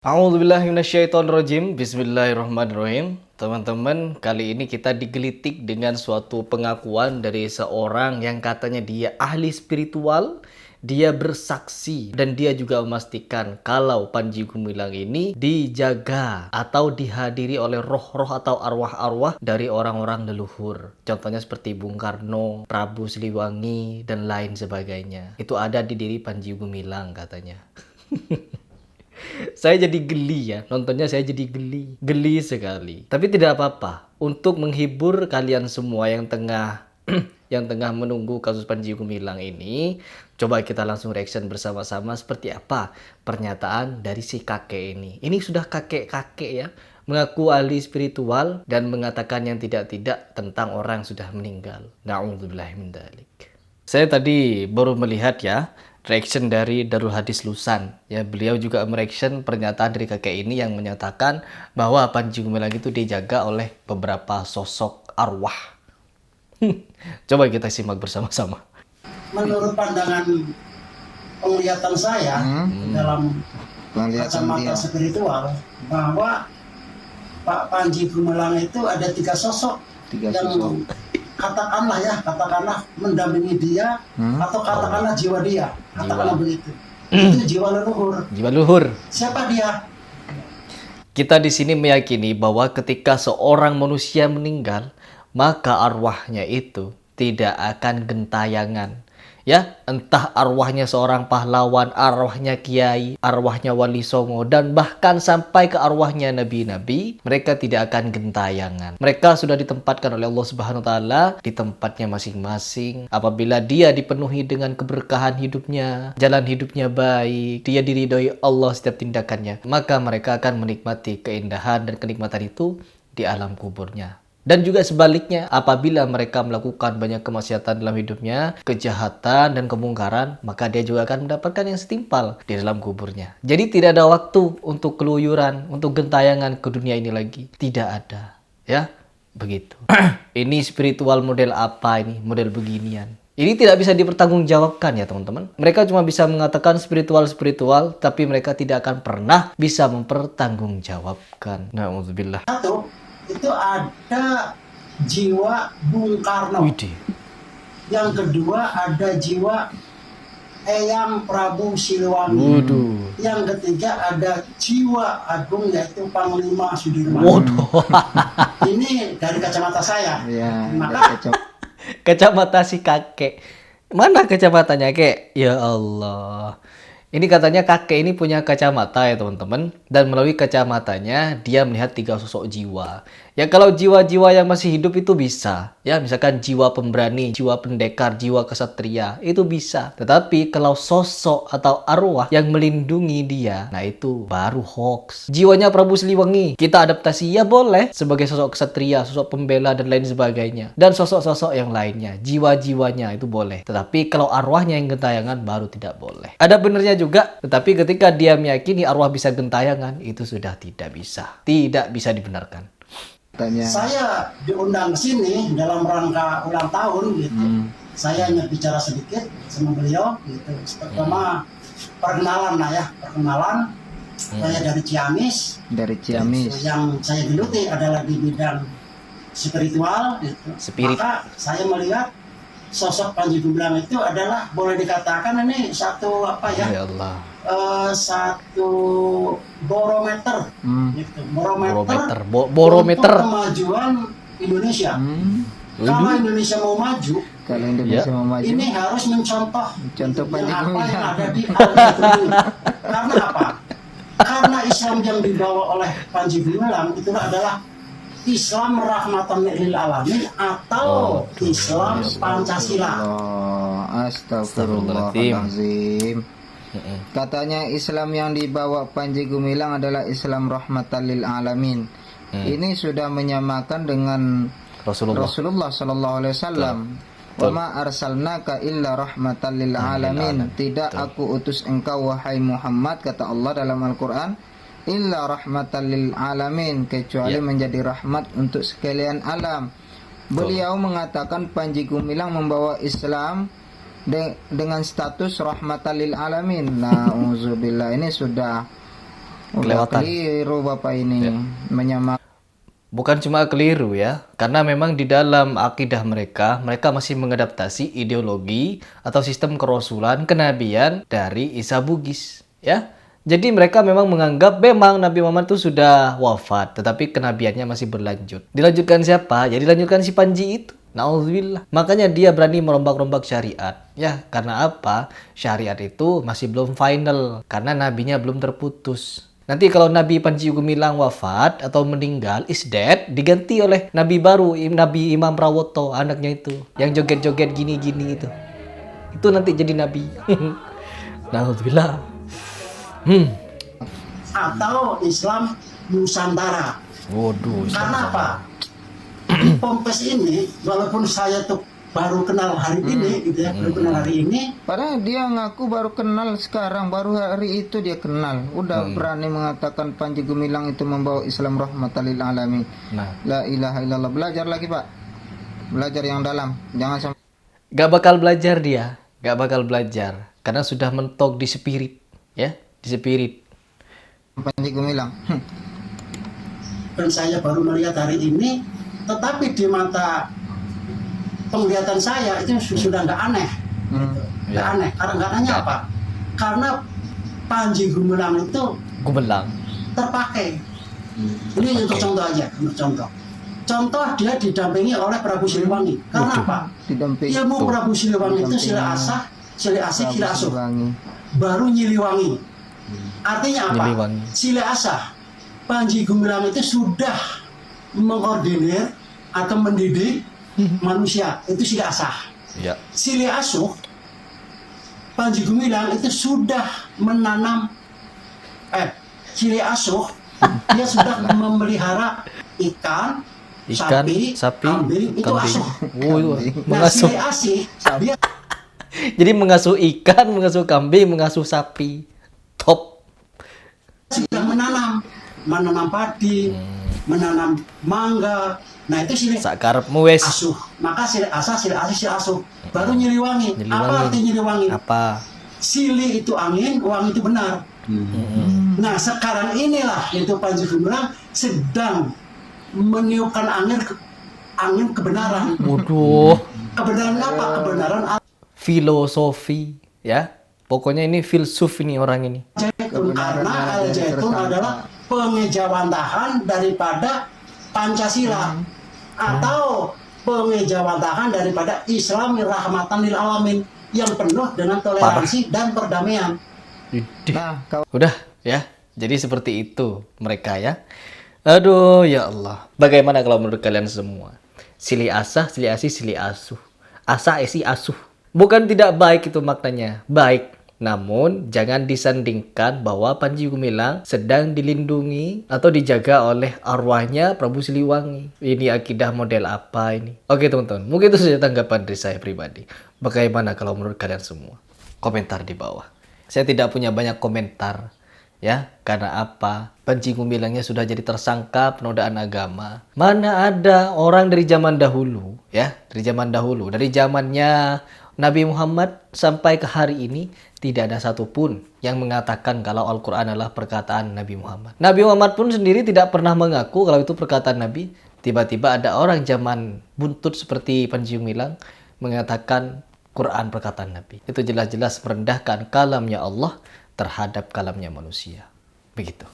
A'udzubillahiminasyaitonirrajim. Bismillahirrahmanirrahim. Teman-teman, kali ini kita digelitik dengan suatu pengakuan dari seorang yang katanya dia ahli spiritual. Dia bersaksi dan dia juga memastikan kalau Panji Gumilang ini dijaga atau dihadiri oleh roh-roh atau arwah-arwah dari orang-orang leluhur. Contohnya seperti Bung Karno, Prabu Siliwangi, dan lain sebagainya. Itu ada di diri Panji Gumilang katanya. Saya jadi geli ya, nontonnya saya jadi geli sekali. Tapi tidak apa-apa, untuk menghibur kalian semua yang tengah yang tengah menunggu kasus Panji Gumilang ini, coba kita langsung reaction bersama-sama seperti apa pernyataan dari si kakek ini. Ini sudah kakek-kakek ya, mengaku ahli spiritual dan mengatakan yang tidak-tidak tentang orang yang sudah meninggal. Na'udzubillah min dzalik. Saya tadi baru melihat ya reaction dari Darul Hadis Lusan. Ya, beliau juga mereaction pernyataan dari kakek ini yang menyatakan bahwa Panji Gumilang itu dijaga oleh beberapa sosok arwah. Coba kita simak bersama-sama. Menurut pandangan penglihatan saya dalam kacamata spiritual, bahwa Pak Panji Gumilang itu ada tiga sosok yang katakanlah mendampingi dia, atau katakanlah jiwa dia, katakanlah begitu. Itu jiwa leluhur. Jiwa leluhur. Siapa dia? Kita di sini meyakini bahwa ketika seorang manusia meninggal, maka arwahnya itu tidak akan gentayangan. Ya, entah arwahnya seorang pahlawan, arwahnya kiai, arwahnya wali songo, dan bahkan sampai ke arwahnya nabi-nabi, mereka tidak akan gentayangan. Mereka sudah ditempatkan oleh Allah Subhanahu wa taala di tempatnya masing-masing. Apabila dia dipenuhi dengan keberkahan hidupnya, jalan hidupnya baik, dia diridhoi Allah setiap tindakannya, maka mereka akan menikmati keindahan dan kenikmatan itu di alam kuburnya. Dan juga sebaliknya, apabila mereka melakukan banyak kemaksiatan dalam hidupnya, kejahatan dan kemungkaran, maka dia juga akan mendapatkan yang setimpal di dalam kuburnya. Jadi tidak ada waktu untuk keluyuran, untuk gentayangan ke dunia ini lagi. Tidak ada. Ya, begitu. Ini spiritual model apa ini? Model beginian. Ini tidak bisa dipertanggungjawabkan ya teman-teman. Mereka cuma bisa mengatakan spiritual, tapi mereka tidak akan pernah bisa mempertanggungjawabkan. Na'udzubillah. Satu, itu ada jiwa Bung Karno. Widih. Yang kedua ada jiwa Eyang Prabu Siliwangi. Waduh. Yang ketiga ada jiwa agung yaitu Panglima Sudirman. Waduh. Ini dari kacamata saya. Ya, Maka Kacamata si kakek. Mana kacamatanya, kek? Ya Allah. Ini katanya kakek ini punya kacamata ya teman-teman. Dan melalui kacamatanya dia melihat tiga sosok jiwa. Ya kalau jiwa-jiwa yang masih hidup itu bisa. Ya misalkan jiwa pemberani, jiwa pendekar, jiwa kesatria. Itu bisa. Tetapi kalau sosok atau arwah yang melindungi dia, nah itu baru hoax. Jiwanya Prabu Siliwangi kita adaptasi ya boleh. Sebagai sosok kesatria, sosok pembela dan lain sebagainya. Dan sosok-sosok yang lainnya. Jiwa-jiwanya itu boleh. Tetapi kalau arwahnya yang gentayangan baru tidak boleh. Ada benernya juga, tetapi ketika dia meyakini arwah bisa gentayangan, itu sudah tidak bisa. Tidak bisa dibenarkan. saya diundang ke sini dalam rangka ulang tahun gitu. Saya hanya bicara sedikit sama beliau gitu. Pertama perkenalan lah ya, perkenalan. Saya dari Ciamis. Dari Ciamis. Yang saya geluti adalah di bidang spiritual gitu. Spirit. Maka saya melihat sosok Panji Gumilang itu adalah boleh dikatakan ini satu apa ya? Ya Allah. Satu barometer gitu. Barometer Borometer. untuk kemajuan Indonesia. Kalau Indonesia mau maju, Kalau Indonesia mau maju, ini harus mencontoh contoh Panji yang apa yang Gumilang. ada di Al-Quran ini. Karena apa? Karena Islam yang dibawa oleh Panji Gumilang itu adalah Islam rahmatan lil alamin atau Islam Pancasila. Astagfirullahaladzim. Katanya Islam yang dibawa Panji Gumilang adalah Islam rahmatan lil alamin. Ini sudah menyamakan dengan Rasulullah sallallahu alaihi wasallam. Wa ma arsalnaka illa rahmatan lil alamin. Tidak aku utus engkau wahai Muhammad, kata Allah dalam Al-Qur'an, illa rahmatan lil alamin, kecuali menjadi rahmat untuk sekalian alam. Beliau mengatakan Panji Gumilang membawa Islam dengan status rahmatan lil alamin. Nauzubillah, ini sudah Udah kelewatan. keliru Bapak ini menyamakan. Bukan cuma keliru ya, karena memang di dalam akidah mereka, mereka masih mengadaptasi ideologi atau sistem kerasulan, kenabian dari Isa Bugis, ya. Jadi mereka memang menganggap memang Nabi Muhammad itu sudah wafat, tetapi kenabiannya masih berlanjut. Dilanjutkan siapa? Ya dilanjutkan si Panji itu. Nauzubillah. Makanya dia berani merombak-rombak syariat. Ya, karena apa? Syariat itu masih belum final, karena nabinya belum terputus. Nanti kalau Nabi Panji Gumilang wafat atau meninggal, is dead, diganti oleh Nabi baru, Nabi Imam Prawoto, anaknya itu. Yang joget-joget gini-gini itu. Itu nanti jadi Nabi. Nauzubillah. Atau Islam Nusantara. Waduh. Karena apa? Pompes ini, walaupun saya tuh baru kenal hari ini, gitu ya, baru kenal hari ini. Padahal dia ngaku baru kenal sekarang, baru hari itu dia kenal. Udah berani mengatakan Panji Gumilang itu membawa Islam rahmatan lil alamin. Nah, La ilaha illallah. Belajar lagi Pak. Belajar yang dalam. Jangan sampai gak bakal belajar dia. Gak bakal belajar. Karena sudah mentok di spirit. Ya, di spirit. Panji Gumilang. Dan saya baru melihat hari ini, tetapi di mata penglihatan saya itu sudah nggak aneh, nggak Ya. aneh. Karena apa? Karena Panji Gumilang itu Gumelang. terpakai. Ini untuk contoh aja, untuk contoh. Contoh dia didampingi oleh Prabu Siliwangi. Karena apa? Didampingi Ilmu Prabu Siliwangi itu sila asah, sila asih, sila asuh. Baru Nyiliwangi. Artinya apa? Nyiliwangi. Sila asah. Panji Gumilang itu sudah mengordinir atau mendidik manusia. Itu sila asah. Ya. Sila asuh, Panji Gumilang itu sudah menanam sila asuh, dia sudah memelihara ikan, sapi, kambing, itu kambing. asuh. Oh, Nah, mengasuh. sila asih, dia Jadi mengasuh ikan, mengasuh kambing, mengasuh sapi. Top. sudah menanam padi, menanam mangga. Nah itu sila Sakarepmu wes. asuh. Maka sila asah, sila asih, sila asuh. Baru Nyiliwangi. Nyiliwangi. Apa arti Nyiliwangi? Apa? Sili itu angin, wangi itu benar. Nah sekarang inilah itu Panji Gumilang sedang meniupkan angin kebenaran. Waduh. Kebenaran apa? Kebenaran Filosofi, ya. Pokoknya ini filsuf ini orang ini. Al-Zaitun. Karena Al-Zaitun adalah pengejawantahan daripada Pancasila atau pengejawantahan daripada Islam rahmatan lil alamin yang penuh dengan toleransi dan perdamaian. Nah, Udah ya. Jadi seperti itu mereka ya. Aduh ya Allah. Bagaimana kalau menurut kalian semua? Sili asah, sili asih, sili asuh. Asah, esi, asuh. Bukan tidak baik itu maknanya. Baik. Namun jangan disandingkan bahwa Panji Gumilang sedang dilindungi atau dijaga oleh arwahnya Prabu Siliwangi. Ini akidah model apa ini? Oke teman-teman, mungkin itu saja tanggapan dari saya pribadi. Bagaimana kalau menurut kalian semua? Komentar di bawah. Saya tidak punya banyak komentar. Ya, karena apa? Panji Gumilangnya sudah jadi tersangka penodaan agama. Mana ada orang dari zaman dahulu, ya, dari zaman dahulu, dari zamannya Nabi Muhammad sampai ke hari ini tidak ada satupun yang mengatakan kalau Al-Quran adalah perkataan Nabi Muhammad. Nabi Muhammad pun sendiri tidak pernah mengaku kalau itu perkataan Nabi. Tiba-tiba ada orang zaman buntut seperti Panji Gumilang mengatakan Quran perkataan Nabi. Itu jelas-jelas merendahkan kalamnya Allah terhadap kalamnya manusia. Begitu.